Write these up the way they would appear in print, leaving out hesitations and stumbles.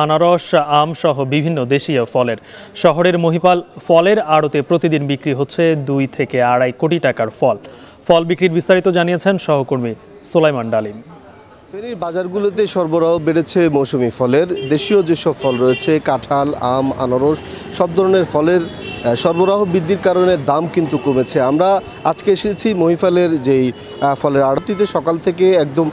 আনারস, আম সহ বিভিন্ন দেশীয় ফলের। শহরের মহিপাল ফলের আড়তে প্রতিদিন বিক্রি হচ্ছে 2 থেকে 2.5 কোটি টাকার ফল। ফল বিক্রির বিস্তারিত জানিয়েছেন সহকর্মী সুলাইমান ডালিম। ফেনীর বাজারগুলোতে সরবরাহ বেড়েছে মৌসুমি ফলের। দেশীয় যেসব ফল রয়েছে কাঁঠাল, আম, আনারস সব ধরনের ফলের সরবরাহ বৃদ্ধির কারণে দাম কিন্তু কমেছে। আমরা আজকে এসেছি মহিপালের যেই ফলের আড়তটিতে। সকাল থেকে একদম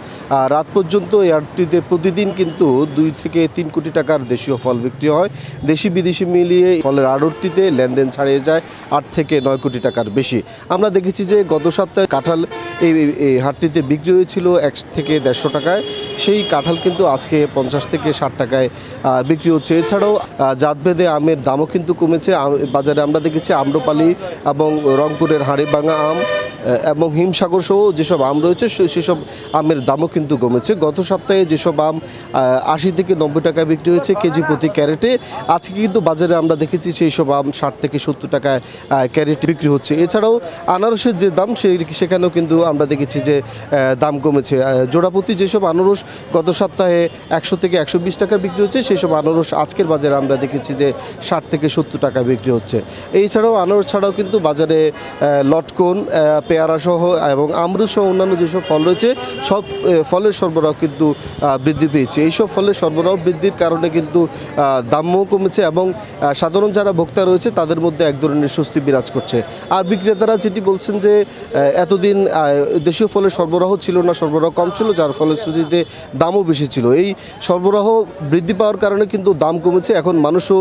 রাত পর্যন্ত এই আড়তটিতে প্রতিদিন কিন্তু 2 থেকে 3 কোটি টাকার দেশীয় ফল বিক্রি হয়। দেশি বিদেশি মিলিয়ে ফলের আড়তটিতে লেনদেন ছাড়িয়ে যায় 8 থেকে 9 কোটি টাকার বেশি। আমরা দেখেছি যে গত সপ্তাহে কাঁঠাল এই হাটটিতে বিক্রি হয়েছিল 1 থেকে 150 টাকায়। সেই কাঁঠাল কিন্তু আজকে 50 থেকে 60 টাকায় বিক্রি হচ্ছে। এছাড়াও জাতভেদে আমের দামও কিন্তু কমেছে। বাজারে আমরা দেখেছি আম্রপালি এবং রংপুরের হাড়িভাঙা আম এবং হিমসাগর সহ যেসব আম রয়েছে সেসব আমের দামও কিন্তু কমেছে। গত সপ্তাহে যেসব আম 80 থেকে 90 টাকায় বিক্রি হয়েছে কেজি প্রতি ক্যারেটে, আজকে কিন্তু বাজারে আমরা দেখেছি সেই সব আম 60 থেকে 70 টাকায় ক্যারেটে বিক্রি হচ্ছে। এছাড়াও আনারসের যে দাম সেখানেও কিন্তু আমরা দেখেছি যে দাম কমেছে। জোড়াপতি যেসব আনারস গত সপ্তাহে 100 থেকে 120 টাকা বিক্রি হচ্ছে, সেই সব আনারস আজকের বাজারে আমরা দেখেছি যে 60 থেকে 70 টাকা বিক্রি হচ্ছে। এছাড়াও আনারস ছাড়াও কিন্তু বাজারে লটকন, পেয়ারা সহ এবং আমরুদ সহ অন্যান্য যেসব ফল রয়েছে সব ফলের সরবরাহ কিন্তু বৃদ্ধি পেয়েছে। এইসব ফলের সরবরাহ বৃদ্ধির কারণে কিন্তু দামও কমেছে এবং সাধারণ যারা ভোক্তা রয়েছে তাদের মধ্যে এক ধরনের স্বস্তি বিরাজ করছে। আর বিক্রেতারা যেটি বলছেন যে এতদিন দেশীয় ফলের সরবরাহ ছিল না, সরবরাহ কম ছিল, যার ফলশ্রুতিতে দামও বেশি ছিল। এই সরবরাহ বৃদ্ধি পাওয়ার কারণে কিন্তু দাম কমেছে। এখন মানুষও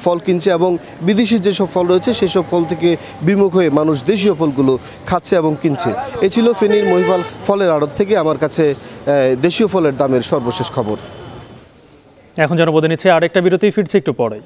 ফল কিনছে এবং বিদেশি যেসব ফল রয়েছে সেসব ফল থেকে বিমুখ হয়ে মানুষ দেশীয় ফলগুলো খাচ্ছে এবং কিনছে। এ ছিল ফেনীর মহিপাল ফলের আড়ত থেকে আমার কাছে দেশীয় ফলের দামের সর্বশেষ খবর। এখন জনপদে নিচ্ছে আরেকটা বিরতি, ফিরছে একটু পরেই।